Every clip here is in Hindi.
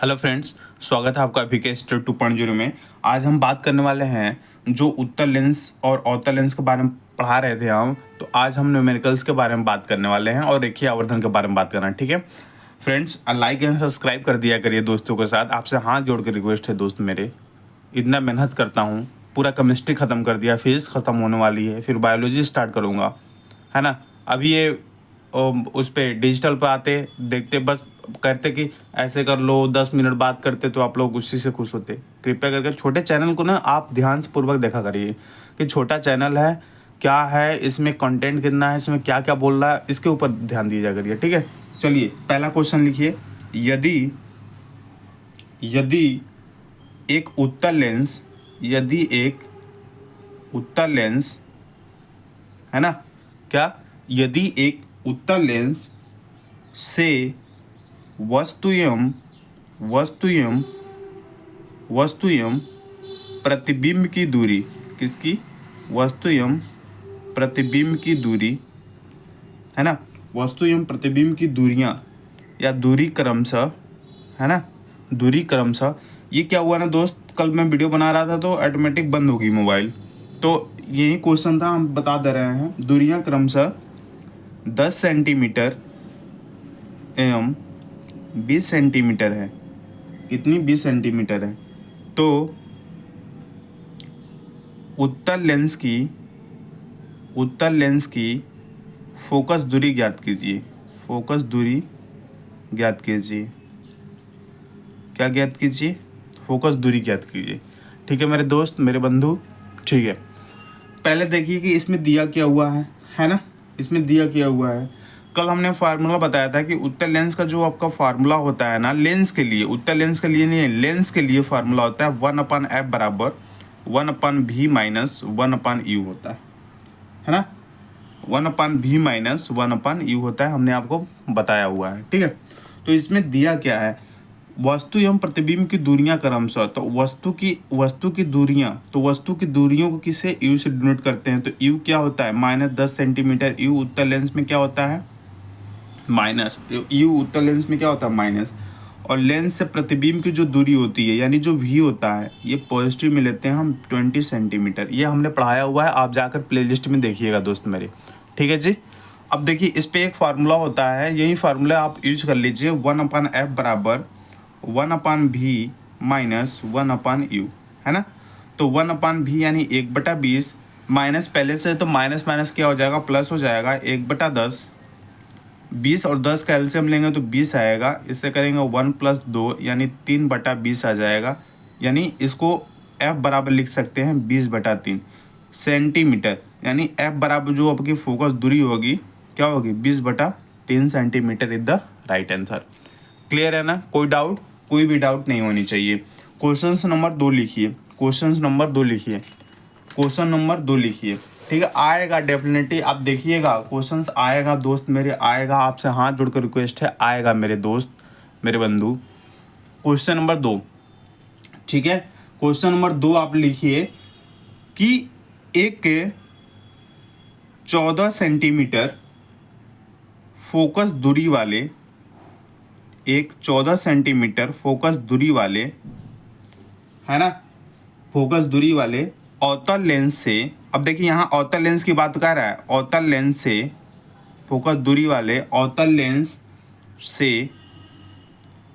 हेलो फ्रेंड्स, स्वागत है आपका वीके स्टडी 2.0 में। आज हम बात करने वाले हैं जो उत्तल लेंस और अवतल लेंस के बारे में पढ़ा रहे थे हम, तो आज हम न्यूमेरिकल्स के बारे में बात करने वाले हैं और रेखीय आवर्धन के बारे में बात करना है। ठीक है फ्रेंड्स, लाइक एंड सब्सक्राइब कर दिया करिए दोस्तों के साथ। आपसे हाथ जोड़ के रिक्वेस्ट है दोस्त मेरे, इतना मेहनत करता हूँ, पूरा केमिस्ट्री ख़त्म कर दिया, फिजिक्स ख़त्म होने वाली है, फिर बायोलॉजी स्टार्ट करूँगा, है ना। अभी ये उस पर डिजिटल पे आते देखते, बस करते कि ऐसे कर लो, 10 मिनट बात करते तो आप लोग उसी से खुश होते। कृपया करके छोटे चैनल को ना आप ध्यान से पूर्वक देखा करिए कि छोटा चैनल है, क्या है इसमें, कंटेंट कितना है, इसमें क्या क्या बोल रहा है, इसके ऊपर ध्यान दीजिए करिए। ठीक है, चलिए पहला क्वेश्चन लिखिए। यदि यदि एक उत्तल लेंस, यदि एक उत्तल लेंस, है ना, क्या, यदि एक उत्तल लेंस से वस्तु एवं प्रतिबिंब की दूरी, किसकी, वस्तु एवं प्रतिबिंब की दूरी, है ना, वस्तु एवं प्रतिबिंब की दूरियां या दूरी क्रमशः, है ना, दूरी क्रमशः। ये क्या हुआ ना दोस्त, कल मैं वीडियो बना रहा था तो ऑटोमेटिक बंद होगी मोबाइल, तो यही क्वेश्चन था, हम बता दे रहे हैं। दूरियां क्रमशः 10 सेंटीमीटर एवं 20 सेंटीमीटर है। कितनी, 20 सेंटीमीटर है। तो उत्तल लेंस की फोकस दूरी ज्ञात कीजिए। फोकस दूरी ज्ञात कीजिए। क्या ज्ञात कीजिए, फोकस दूरी ज्ञात कीजिए। ठीक है मेरे दोस्त, मेरे बंधु, ठीक है। पहले देखिए कि इसमें दिया क्या हुआ है ना, इसमें दिया क्या हुआ है। कल हमने फार्मूला बताया था कि उत्तल लेंस का जो आपका फार्मूला होता है ना, लेंस के लिए, उत्तल लेंस के लिए नहीं है, लेंस के लिए फार्मूला होता है 1/f बराबर 1/v माइनस 1/u होता है ना। 1/v माइनस 1/u होता है, हमने आपको बताया हुआ है। ठीक है, तो इसमें दिया क्या है, वस्तु एवं प्रतिबिंब की दूरियां क्रमशः। तो वस्तु की दूरियां, तो वस्तु की दूरियों को किसे, यू से डिनोट करते हैं। तो यू क्या होता है, -10 सेंटीमीटर। यू उत्तल लेंस में क्या होता है, माइनस। यू उत्तल लेंस में क्या होता है, माइनस। और लेंस से प्रतिबिंब की जो दूरी होती है, यानी जो वी होता है, ये पॉजिटिव में लेते हैं हम 20 सेंटीमीटर। ये हमने पढ़ाया हुआ है, आप जाकर प्लेलिस्ट में देखिएगा दोस्त मेरे। ठीक है जी। अब देखिए इस पे एक फार्मूला होता है, यही फार्मूला आप यूज कर लीजिए। 1/f बराबर 1/v माइनस 1/u, है ना। तो 1/v यानी 1/20 माइनस, पहले से तो माइनस माइनस क्या हो जाएगा, प्लस हो जाएगा, 1/10। 20 और 10 का एलसीएम लेंगे तो 20 आएगा। इससे करेंगे 1 + 2 यानी 3/20 आ जाएगा। यानी इसको f बराबर लिख सकते हैं 20/3 सेंटीमीटर। यानी f बराबर जो आपकी फोकस दूरी होगी क्या होगी, 20/3 centimetre is the right answer. Clear है ना, कोई डाउट, कोई भी डाउट नहीं होनी चाहिए। क्वेश्चन नंबर 2 लिखिए। क्वेश्चन नंबर 2 लिखिए। क्वेश्चन नंबर 2 लिखिए। ठीक है, आएगा डेफिनेटली, आप देखिएगा क्वेश्चंस आएगा दोस्त मेरे, आएगा। आपसे हाथ जोड़कर रिक्वेस्ट है, आएगा मेरे दोस्त, मेरे बंधु। क्वेश्चन नंबर 2, ठीक है, क्वेश्चन नंबर 2 आप लिखिए कि एक 14 सेंटीमीटर फोकस दूरी वाले, एक 14 सेंटीमीटर फोकस दूरी वाले, है ना, फोकस दूरी वाले अवतल लेंस से। अब देखिए यहाँ अवतल लेंस की बात कर रहा है, अवतल लेंस से, फोकस दूरी वाले अवतल लेंस से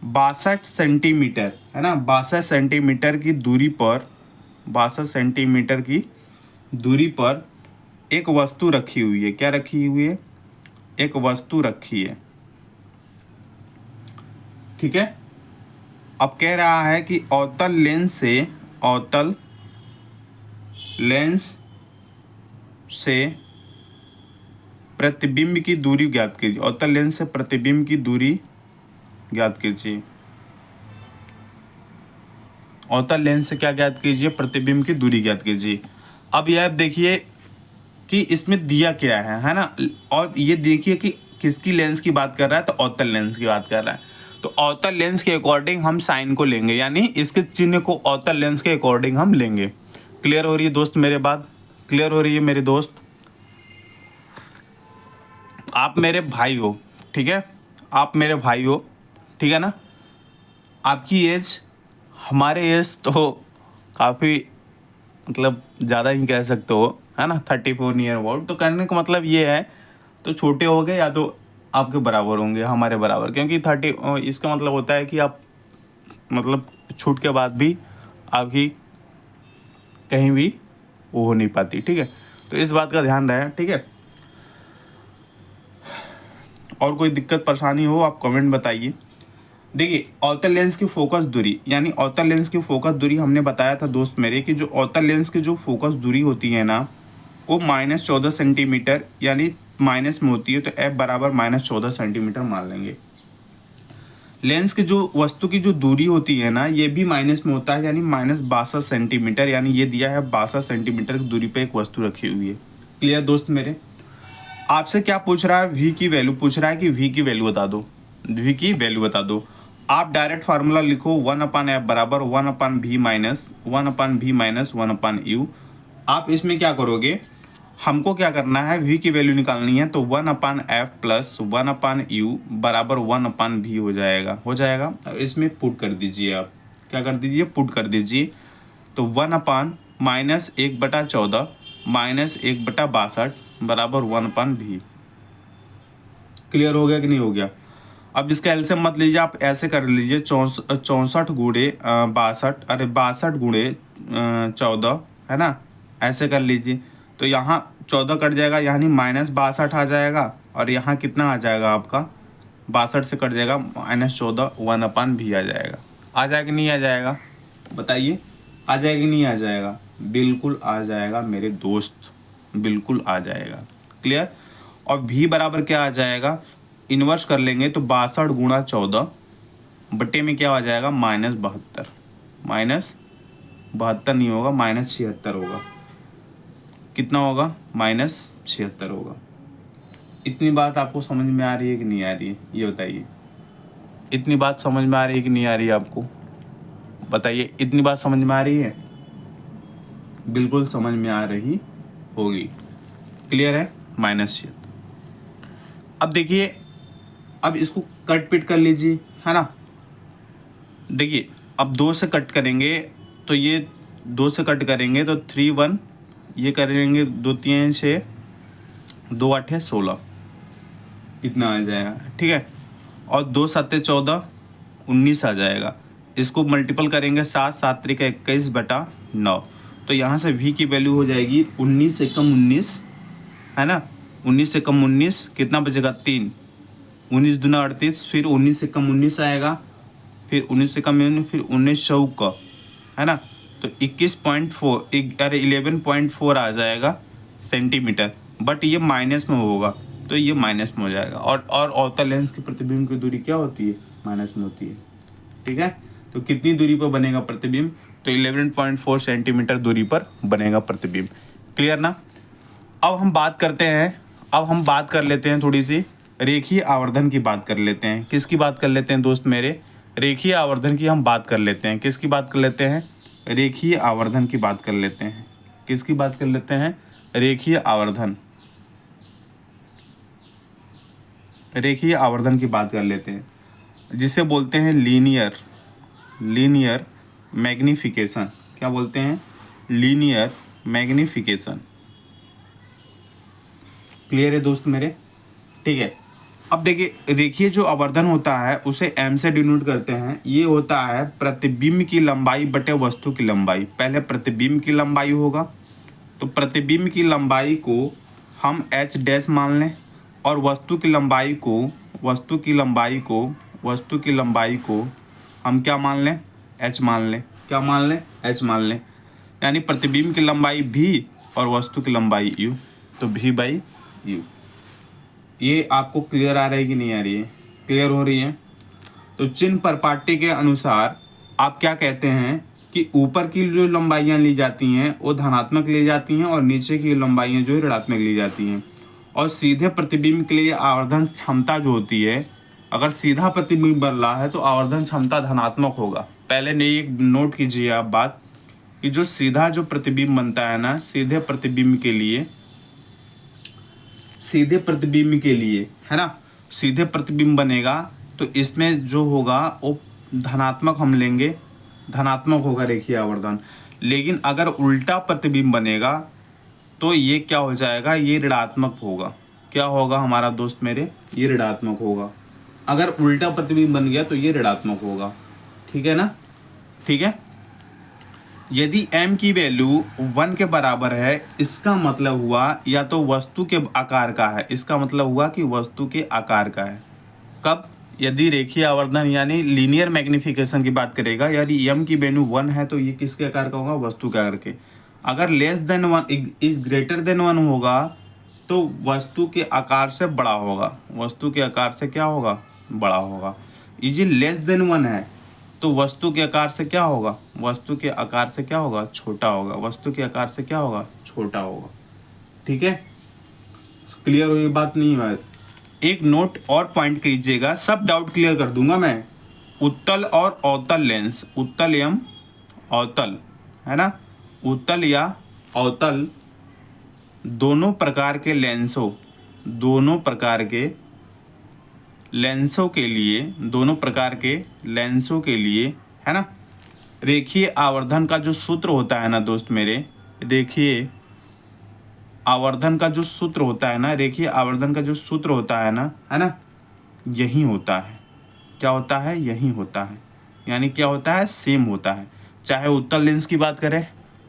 62 सेंटीमीटर, है ना, 62 सेंटीमीटर की दूरी पर, 62 सेंटीमीटर की दूरी पर एक वस्तु रखी हुई है। क्या रखी हुई है, एक वस्तु रखी है। ठीक है, अब कह रहा है कि अवतल लेंस से, अवतल लेंस से प्रतिबिंब की दूरी ज्ञात कीजिए। अवतल लेंस से प्रतिबिंब की दूरी ज्ञात कीजिए। अवतल लेंस से क्या ज्ञात कीजिए, प्रतिबिंब की दूरी ज्ञात कीजिए। अब यह देखिए कि इसमें दिया क्या है ना, और ये देखिए कि किसकी लेंस की बात कर रहा है, तो अवतल लेंस की बात कर रहा है। तो अवतल लेंस के अकॉर्डिंग हम साइन को लेंगे, यानी इसके चिन्ह को अवतल लेंस के अकॉर्डिंग हम लेंगे। क्लियर हो रही है दोस्त मेरे बात, क्लियर हो रही है मेरे दोस्त। आप मेरे भाई हो, ठीक है, आप मेरे भाई हो, ठीक है ना। आपकी एज, हमारे एज तो काफ़ी मतलब ज़्यादा ही कह सकते हो, है ना, 34 ईयर अबाउट। तो कहने का मतलब ये है, तो छोटे हो गए या तो आपके बराबर होंगे, हमारे बराबर, क्योंकि 30 इसका मतलब होता है कि आप मतलब छूट के बाद भी आपकी कहीं भी वो हो नहीं पाती, ठीक है। तो इस बात का ध्यान रहे, ठीक है। और कोई दिक्कत परेशानी हो आप कमेंट बताइए। देखिए अवतल लेंस की फोकस दूरी, यानी अवतल लेंस की फोकस दूरी हमने बताया था दोस्त मेरे कि जो अवतल लेंस की जो फोकस दूरी होती है ना, वो -14 सेंटीमीटर यानी माइनस में होती है। तो एफ बराबर -14 सेंटीमीटर मान लेंगे। लेंस की जो वस्तु की जो दूरी होती है ना, ये भी माइनस में होता है, यानी -62 सेंटीमीटर, यानी ये दिया है 62 सेंटीमीटर की दूरी पे एक वस्तु रखी हुई है। क्लियर दोस्त मेरे। आपसे क्या पूछ रहा है, वी की वैल्यू पूछ रहा है कि वी की वैल्यू बता दो, वी की वैल्यू बता दो। आप डायरेक्ट फार्मूला लिखो 1/f बराबर 1/v minus 1/v minus 1/u। आप इसमें क्या करोगे, हमको क्या करना है, v की वैल्यू निकालनी है, तो 1/f प्लस 1/u बराबर 1/v हो जाएगा, हो जाएगा। अब इसमें पुट कर दीजिए, आप क्या कर दीजिए, पुट कर दीजिए। तो 1/ -1/14 -1/62 बराबर 1/v। क्लियर हो गया कि नहीं हो गया। अब इसका एलसीएम मत लीजिए, आप ऐसे कर लीजिए, 64 गुणे 62, अरे 62 गुणे 14, है ना, ऐसे कर लीजिए। तो यहाँ 14 कट जाएगा, यानी -62 आ जाएगा, और यहाँ कितना आ जाएगा आपका, 62 से कट जाएगा -14, 1/v आ जाएगा। आ जाएगा कि नहीं आ जाएगा, बताइए, आ जाएगा कि नहीं आ जाएगा। बिल्कुल आ जाएगा मेरे दोस्त, बिल्कुल आ जाएगा। क्लियर। और v बराबर क्या आ जाएगा, इन्वर्स कर लेंगे तो 62 गुणा 14 बटे में क्या आ जाएगा, -72, -72 नहीं होगा, -76 होगा। कितना होगा, -76 होगा। इतनी बात आपको समझ में आ रही है कि नहीं आ रही है, ये बताइए। इतनी बात समझ में आ रही है कि नहीं आ रही है आपको, बताइए। इतनी बात समझ में आ रही है, बिल्कुल समझ में आ रही होगी। क्लियर है, -76। अब देखिए, अब इसको कट पिट कर लीजिए, है ना। देखिए अब 2 से कट करेंगे, तो ये 2 से कट करेंगे तो 3 1, ये करेंगे 2 3 6, 2 8 16, इतना आ जाएगा, ठीक है। और 2 7 14, 19 आ जाएगा। इसको मल्टीपल करेंगे 7 7 3 21/9। तो यहाँ से v की वैल्यू हो जाएगी 19 से कम 19, है ना, 19 से कम 19, कितना बचेगा 3, 19 दूना 38, फिर 19 से कम 19 आएगा, फिर 19 से कम 19, फिर 19 चौका, है ना, तो 21.4 अरे 11.4 आ जाएगा सेंटीमीटर। बट ये माइनस में होगा, तो ये माइनस में हो जाएगा। और अवतल लेंस की प्रतिबिंब की दूरी क्या होती है, माइनस में होती है, ठीक है। तो कितनी दूरी पर बनेगा प्रतिबिंब, तो 11.4 सेंटीमीटर दूरी पर बनेगा प्रतिबिंब। क्लियर ना। अब हम बात करते हैं, अब हम बात कर लेते हैं थोड़ी सी रेखीय आवर्धन की बात कर लेते हैं। किसकी बात कर लेते हैं दोस्त मेरे, रेखीय आवर्धन की हम बात कर लेते हैं। किसकी बात कर लेते हैं, रेखीय आवर्धन की बात कर लेते हैं। किसकी बात कर लेते हैं, रेखीय आवर्धन, रेखीय आवर्धन की बात कर लेते हैं, जिसे बोलते हैं लीनियर मैग्निफिकेशन। क्या बोलते हैं, लीनियर मैग्निफिकेशन। क्लियर है दोस्त मेरे, ठीक है। अब देखिए रेखीय जो आवर्धन होता है उसे m से डिनोट करते हैं। ये होता है प्रतिबिंब की लंबाई बटे वस्तु की लंबाई। पहले प्रतिबिंब की लंबाई होगा, तो प्रतिबिंब की लंबाई को हम h डैश मान लें, और वस्तु की लंबाई को हम क्या मान लें, h मान लें। क्या मान लें, h मान लें। यानी प्रतिबिंब की लंबाई v और वस्तु की लंबाई u, तो v/u। ये आपको क्लियर आ रही है कि नहीं आ रही है, क्लियर हो रही है। तो चिन्ह परपाटी के अनुसार आप क्या कहते हैं कि ऊपर की जो लंबाइयाँ ली जाती हैं वो धनात्मक ली जाती हैं, और नीचे की लंबाइयाँ जो है ऋणात्मक ली जाती हैं। और सीधे प्रतिबिंब के लिए आवर्धन क्षमता जो होती है, अगर सीधा प्रतिबिंब बन रहा है तो आवर्धन क्षमता धनात्मक होगा। पहले नहीं, एक नोट कीजिए आप बात कि जो सीधा जो प्रतिबिंब बनता है ना, सीधे प्रतिबिंब के लिए, है ना, सीधे प्रतिबिंब बनेगा, तो इसमें जो होगा वो धनात्मक हम लेंगे, धनात्मक होगा रेखीय आवर्धन। लेकिन अगर उल्टा प्रतिबिंब बनेगा तो ये क्या हो जाएगा, ये ऋणात्मक होगा। क्या होगा हमारा दोस्त मेरे, ये ऋणात्मक होगा। अगर उल्टा प्रतिबिंब बन गया तो ये ऋणात्मक होगा। ठीक है ना, ठीक है। यदि m की वैल्यू 1 के बराबर है, इसका मतलब हुआ या तो वस्तु के आकार का है, इसका मतलब हुआ कि वस्तु के आकार का है। कब, यदि रेखीय आवर्धन यानी लीनियर मैग्निफिकेशन की बात करेगा, यदि m की वैल्यू 1 है तो ये किसके आकार का होगा, वस्तु के आकार के। अगर less than 1 is greater than 1 होगा तो वस्तु के आकार से बड़ा होगा, वस्तु के आकार से क्या होगा, बड़ा होगा। इज लेस देन 1 है तो वस्तु के आकार से क्या होगा, वस्तु के आकार से क्या होगा, छोटा होगा, वस्तु के आकार से क्या होगा, छोटा होगा। ठीक है, क्लियर हुई बात, नहीं बात। एक नोट और पॉइंट कीजिएगा, सब डाउट क्लियर कर दूंगा मैं। उत्तल और अवतल लेंस, उत्तल एवं अवतल, है ना, उत्तल या अवतल दोनों प्रकार के लेंसों, दोनों प्रकार के लेंसों के लिए, दोनों प्रकार के लेंसों के लिए, है ना, रेखीय आवर्धन का जो सूत्र होता है ना दोस्त मेरे, रेखीय आवर्धन का जो सूत्र होता है ना, रेखीय आवर्धन का जो सूत्र होता है ना, यही होता है। क्या होता है, यही होता है। यानी क्या होता है, सेम होता है। चाहे उत्तल लेंस की बात करें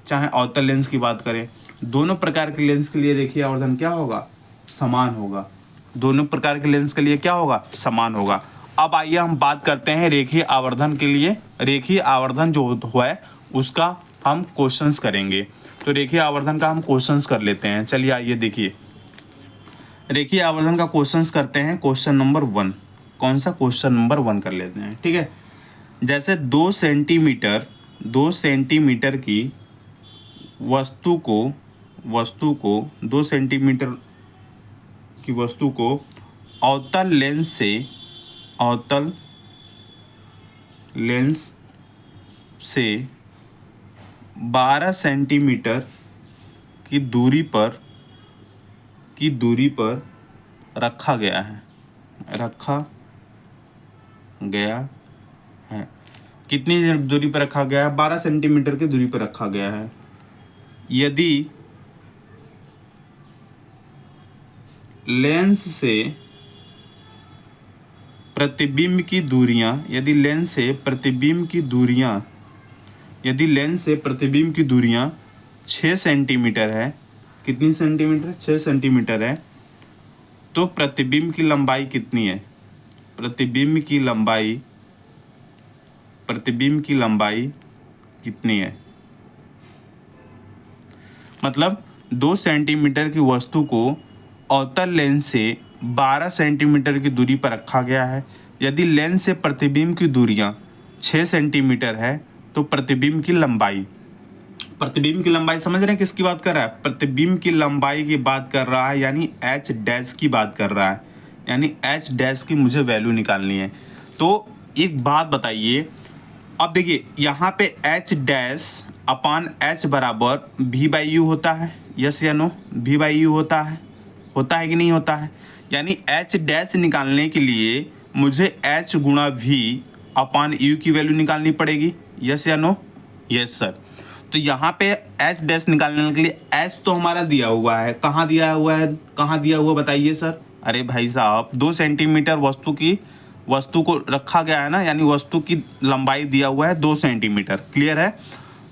चाहे अवतल लेंस की बात करें, दोनों प्रकार के लेंस के लिए रेखीय आवर्धन क्या होगा, समान होगा। दोनों प्रकार के लेंस के लिए क्या होगा, समान होगा। अब आइए हम बात करते हैं रेखीय आवर्धन के लिए, रेखीय आवर्धन जो है उसका हम क्वेश्चंस करेंगे। तो रेखीय आवर्धन का हम क्वेश्चंस कर लेते हैं। चलिए आइए देखिए, रेखीय आवर्धन का क्वेश्चंस करते हैं। क्वेश्चन नंबर 1, कौन सा, क्वेश्चन नंबर 1 कर लेते हैं। ठीक है, जैसे 2 सेंटीमीटर की वस्तु को 2 सेंटीमीटर की वस्तु को अवतल लेंस से 12 सेंटीमीटर की दूरी पर रखा गया है। कितनी दूरी पर रखा गया है, 12 सेंटीमीटर की दूरी पर रखा गया है। यदि लेंस से प्रतिबिंब की दूरियां 6 सेंटीमीटर है, कितनी सेंटीमीटर, 6 सेंटीमीटर है, तो प्रतिबिंब की लंबाई कितनी है, प्रतिबिंब की लंबाई कितनी है। मतलब 2 सेंटीमीटर की वस्तु को अवतल लेंस से 12 सेंटीमीटर की दूरी पर रखा गया है। यदि लेंस से प्रतिबिंब की दूरियां 6 सेंटीमीटर है तो प्रतिबिंब की लंबाई समझ रहे हैं किसकी बात कर रहा है, प्रतिबिंब की लंबाई की बात कर रहा है, यानी h डैश की बात कर रहा है, यानी h डैश की मुझे वैल्यू निकालनी है। तो एक बात बताइए, अब देखिए यहाँ पे h डैश अपान h बराबर v/u होता है, यस या नो, v/u होता है कि नहीं होता है। यानी h डैश निकालने के लिए मुझे h गुणा v अपान u की वैल्यू निकालनी पड़ेगी, यस या नो, यस सर। तो यहाँ पे h डैश निकालने के लिए h तो हमारा दिया हुआ है, कहाँ दिया हुआ बताइए सर। अरे भाई साहब 2 सेंटीमीटर वस्तु को रखा गया है ना, यानी वस्तु की लंबाई दिया हुआ है 2 सेंटीमीटर, क्लियर है।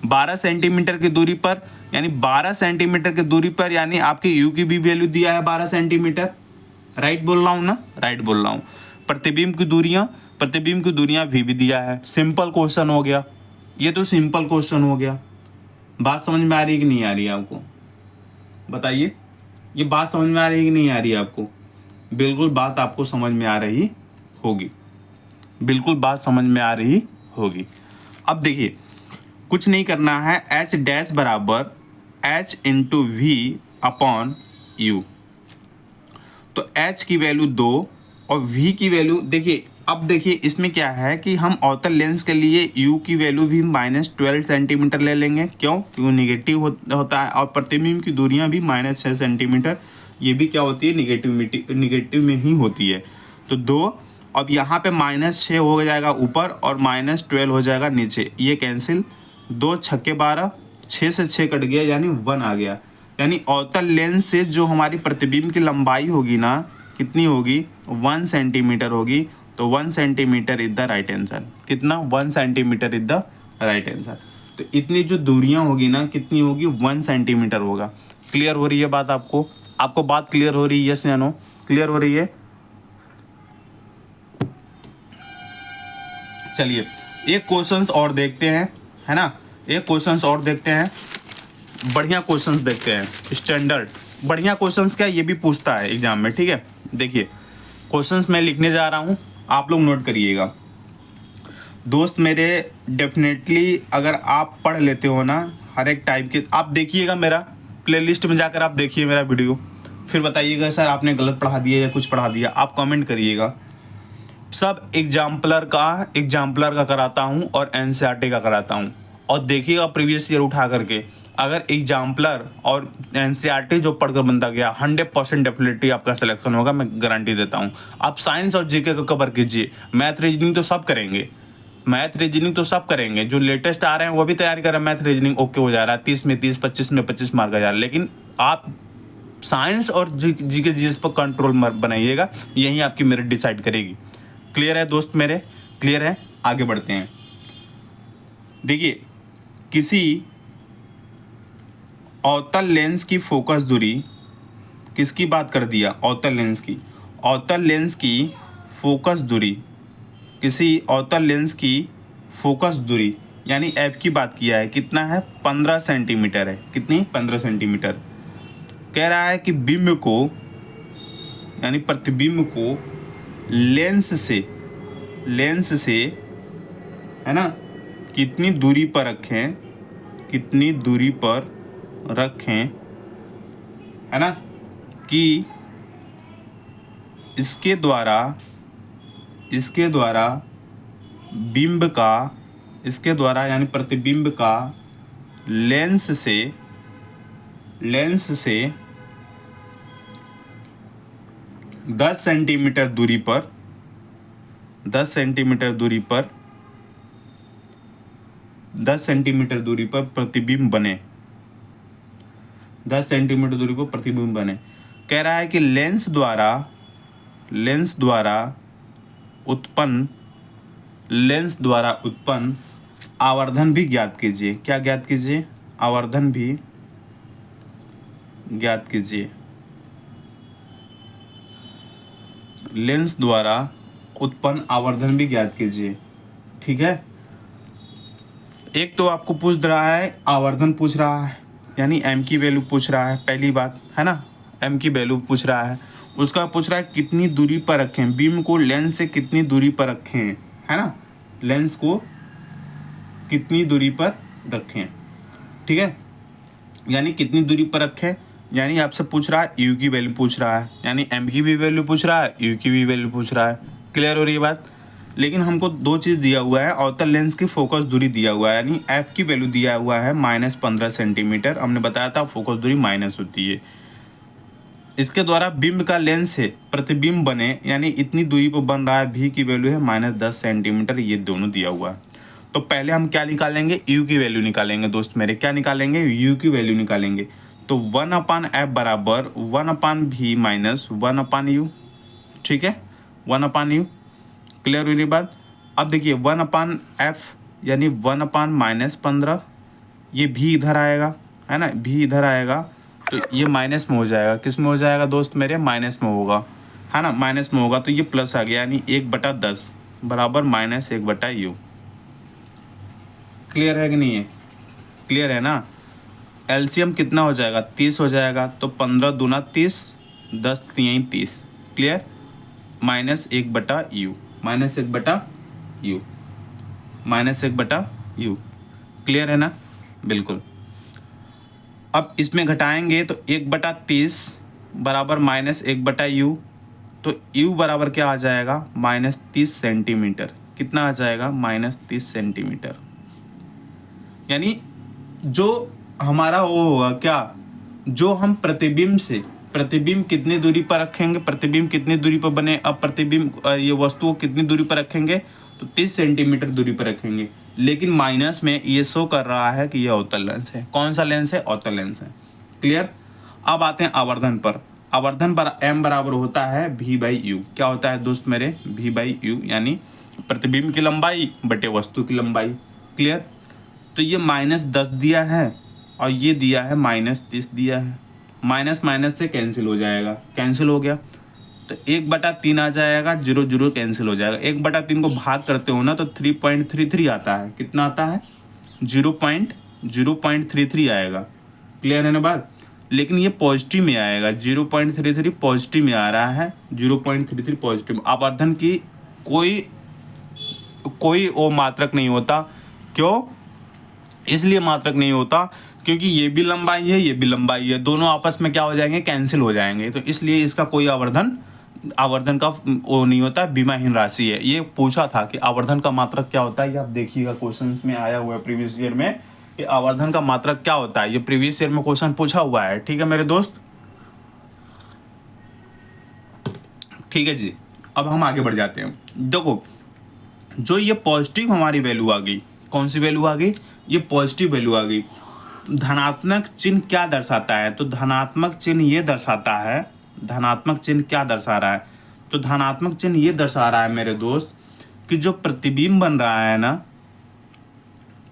12 सेंटीमीटर की दूरी पर, यानी 12 सेंटीमीटर की दूरी पर, यानी आपके u की भी वैल्यू दिया है 12 सेंटीमीटर, राइट बोल रहा हूँ ना, राइट बोल रहा हूँ। प्रतिबिंब की दूरियां v भी दिया है। सिंपल क्वेश्चन हो गया, ये तो सिंपल क्वेश्चन हो गया। बात समझ में आ रही है कि नहीं आ रही है आपको, बताइए, ये बात समझ में आ रही है कि नहीं आ रही है आपको। बिल्कुल बात आपको समझ में आ रही होगी, बिल्कुल बात समझ में आ रही होगी। अब देखिए कुछ नहीं करना है, h डैश बराबर h into v upon u। तो h की वैल्यू 2 और v की वैल्यू देखिए। अब देखिए इसमें क्या है कि हम अवतल लेंस के लिए u की वैल्यू भी -12 सेंटीमीटर ले लेंगे, क्यों निगेटिव होता है, और प्रतिबिंब की दूरियां भी -6 सेंटीमीटर, ये भी क्या होती है, निगेटिव में ही होती है। तो 2 अब यहाँ पे -6 हो जाएगा ऊपर और -12 हो जाएगा नीचे, ये कैंसिल, 2 छक्के 12, 6 से 6 कट गया यानी 1 आ गया। यानी अवतल लेंस से जो हमारी प्रतिबिंब की लंबाई होगी ना, कितनी होगी, 1 सेंटीमीटर होगी। तो 1 centimetre is the right answer. कितना, 1 centimetre is the right answer. तो इतनी जो दूरियां होगी ना, कितनी होगी, 1 सेंटीमीटर होगा। क्लियर हो रही है बात आपको? आपको बात क्लियर हो रही है? यस या नो? क्लियर हो रही है? चलिए एक क्वेश्चंस और देखते हैं, है ना, एक क्वेश्चंस और देखते हैं, बढ़िया क्वेश्चंस देखते हैं, स्टैंडर्ड बढ़िया क्वेश्चंस। क्या ये भी पूछता है एग्जाम में, ठीक है। देखिए क्वेश्चंस मैं लिखने जा रहा हूँ, आप लोग नोट करिएगा दोस्त मेरे। डेफिनेटली अगर आप पढ़ लेते हो ना हर एक टाइप के, आप देखिएगा मेरा प्लेलिस्ट में जाकर, आप देखिए मेरा वीडियो, फिर बताइएगा सर आपने गलत पढ़ा दिया या कुछ पढ़ा दिया, आप कमेंट करिएगा। सब एग्जाम्पलर का कराता हूँ और एनसीईआरटी का कराता हूँ, और देखिएगा प्रीवियस ईयर उठा करके। अगर एग्जाम्पलर और एनसीईआरटी जो पढ़कर बनता गया, 100% डेफिनेटली आपका सिलेक्शन होगा, मैं गारंटी देता हूँ। आप साइंस और जीके को कवर कीजिए, मैथ रीजनिंग तो सब करेंगे, मैथ रीजनिंग तो सब करेंगे, जो लेटेस्ट आ रहे हैं वो भी तैयारी कर रहे हैं, मैथ रीजनिंग ओके हो जा रहा है, 30 में 30, 25 में 25 मार्क आ जा रहा है। लेकिन आप साइंस और जीके जीएस पर कंट्रोल बनाइएगा, यही आपकी मेरिट डिसाइड करेगी। क्लियर है दोस्त मेरे? क्लियर है? आगे बढ़ते हैं। देखिए किसी अवतल लेंस की फोकस दूरी, किसकी बात कर दिया, अवतल लेंस की, अवतल लेंस की फोकस दूरी, किसी अवतल लेंस की फोकस दूरी यानी एफ की बात किया है, कितना है, 15 सेंटीमीटर है। कितनी, 15 सेंटीमीटर। कह रहा है कि बिंब को यानी प्रतिबिंब को लेंस से है ना कितनी दूरी पर रखें, कितनी दूरी पर रखें, है ना, कि इसके द्वारा बिंब का, इसके द्वारा यानी प्रतिबिंब का लेंस से 10 सेंटीमीटर दूरी पर 10 सेंटीमीटर दूरी पर प्रतिबिंब बने, 10 सेंटीमीटर दूरी पर प्रतिबिंब बने। कह रहा है कि लेंस द्वारा उत्पन्न आवर्धन भी ज्ञात कीजिए। क्या ज्ञात कीजिए, आवर्धन भी ज्ञात कीजिए। लेंस द्वारा उत्पन्न आवर्धन भी ज्ञात कीजिए, ठीक है। एक तो आपको पूछ रहा है आवर्धन, पूछ रहा है यानी एम की वैल्यू पूछ रहा है, पहली बात है ना, एम की वैल्यू पूछ रहा है। उसका पूछ रहा है कितनी दूरी पर रखें, बीम को लेंस से कितनी दूरी पर रखें, है ना, लेंस को कितनी दूरी पर रखें, ठीक है, यानी कितनी दूरी पर रखें, यानी आपसे पूछ रहा है यू की वैल्यू पूछ रहा है, यानी एम की भी वैल्यू पूछ रहा है, यू की भी वैल्यू पूछ रहा है। क्लियर हो रही है बात? लेकिन हमको दो चीज़ दिया हुआ है, अवतल लेंस की फोकस दूरी दिया हुआ है, यानी एफ की वैल्यू दिया हुआ है -15 सेंटीमीटर। हमने बताया था फोकस दूरी माइनस होती है। इसके द्वारा बिंब का लेंस से प्रतिबिंब बने, यानी इतनी दूरी पर बन रहा है, भी की वैल्यू है -10 सेंटीमीटर। ये दोनों दिया हुआ है। तो पहले हम क्या निकालेंगे, यू की वैल्यू निकालेंगे दोस्त मेरे। क्या निकालेंगे, यू की वैल्यू निकालेंगे। तो 1/f बराबर 1/v माइनस 1/u, ठीक है, 1/u। क्लियर हुई बात? अब देखिए 1/f यानी 1/-15, ये भी इधर आएगा, है ना, भी इधर आएगा, तो ये माइनस में हो जाएगा। किस में हो जाएगा दोस्त मेरे, माइनस में होगा, है ना, माइनस में होगा, तो ये प्लस आ गया, यानी 1/10 बराबर -1/u। क्लियर है कि नहीं है? क्लियर है ना? एलसीएम कितना हो जाएगा, 30 हो जाएगा, तो 15 दूना 30, 10 3 30। क्लियर? -1/u, -1/u। क्लियर है ना? बिल्कुल। अब इसमें घटाएंगे तो 1/30 बराबर -1/u, तो u बराबर क्या आ जाएगा, -30 सेंटीमीटर। कितना आ जाएगा, -30 सेंटीमीटर। यानी जो हमारा वो होगा क्या, जो हम प्रतिबिंब प्रतिबिंब कितनी दूरी पर रखेंगे, प्रतिबिंब कितनी दूरी पर बने, अब प्रतिबिंब ये वस्तु को कितनी दूरी पर रखेंगे, तो 30 सेंटीमीटर दूरी पर रखेंगे। लेकिन माइनस में ये शो कर रहा है कि यह अवतल लेंस है। कौन सा लेंस है? अवतल लेंस है। क्लियर। अब आते हैं आवर्धन पर। आवर्धन पर m बराबर होता है v/u। क्या होता है दोस्त मेरे? v/u, यानी प्रतिबिंब की लंबाई बटे वस्तु की लंबाई। क्लियर। तो ये -10 दिया है और ये दिया है -30 दिया है। माइनस माइनस से कैंसिल हो जाएगा, कैंसिल हो गया तो 1/3 आ जाएगा, 0 0 कैंसिल हो जाएगा। 1/3 को भाग करते हो ना तो 3.33 आता है। कितना आता है? 0.33 आएगा। क्लियर है ना बात? लेकिन ये पॉजिटिव में आएगा, 0.33 पॉजिटिव में आ रहा है, 0.33 पॉजिटिव। आवर्धन की कोई वो मात्रक नहीं होता। क्यों? इसलिए मात्रक नहीं होता क्योंकि ये भी लंबाई है, ये भी लंबाई है, दोनों आपस में क्या हो जाएंगे? कैंसिल हो जाएंगे। तो इसलिए इसका कोई आवर्धन का वो नहीं होता, विमाहीन राशि है। ये पूछा था कि आवर्धन का मात्रक क्या होता है, ये आप देखिएगा क्वेश्चंस में आया हुआ है प्रीवियस ईयर में कि आवर्धन का मात्रक क्या होता है। ये प्रीवियस ईयर में क्वेश्चन पूछा हुआ है। ठीक है मेरे दोस्त, ठीक है जी। अब हम आगे बढ़ जाते हैं। देखो, जो ये पॉजिटिव हमारी वैल्यू आ गई, कौन सी वैल्यू आ गई? ये पॉजिटिव वैल्यू आ गई। धनात्मक चिन्ह क्या दर्शाता है? तो धनात्मक चिन्ह ये दर्शाता है, धनात्मक चिन्ह क्या दर्शा रहा है? तो धनात्मक चिन्ह ये दर्शा रहा है मेरे दोस्त कि जो प्रतिबिंब बन रहा है ना,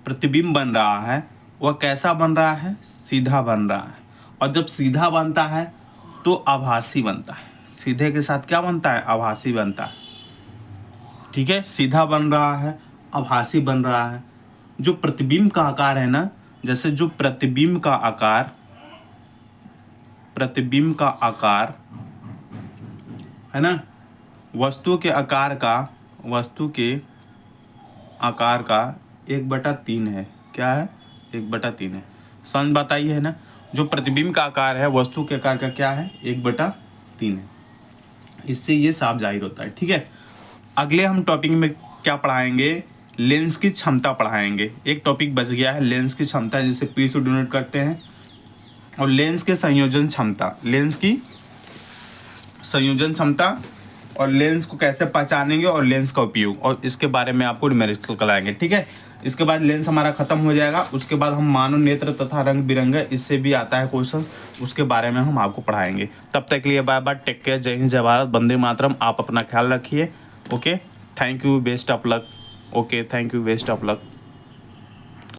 प्रतिबिंब बन रहा है वह कैसा बन रहा है? सीधा बन रहा है। और जब सीधा बनता है तो आभासी बनता है। सीधे के साथ क्या बनता है? आभासी बनता है। ठीक है, सीधा बन रहा है, आभासी बन रहा है। जो प्रतिबिंब का आकार है ना, जैसे जो प्रतिबिंब का आकार है ना, वस्तु के आकार का 1/3 है। क्या है? 1/3 है। समझ बात आई है ना? जो प्रतिबिंब का आकार है वस्तु के आकार का क्या है? 1/3 है। इससे ये साफ जाहिर होता है। ठीक है, अगले हम टॉपिक में क्या पढ़ाएंगे? लेंस की क्षमता पढ़ाएंगे। एक टॉपिक बच गया है, लेंस की क्षमता, जिसे P से डिनोट करते हैं, और लेंस के संयोजन क्षमता, लेंस की संयोजन क्षमता, और लेंस को कैसे पहचानेंगे और लेंस का उपयोग, और इसके बारे में आपको न्यूमेरिकल कराएंगे। ठीक है, इसके बाद लेंस हमारा खत्म हो जाएगा। उसके बाद हम मानव नेत्र तथा रंग बिरंगे, इससे भी आता है क्वेश्चन, उसके बारे में हम आपको पढ़ाएंगे। तब तक के लिए बाय बाय, टेक केयर, जय हिंद, जय भारत, वंदे मातरम। आप अपना ख्याल रखिए। Okay, thank you, best of luck. Okay, thank you, best of luck.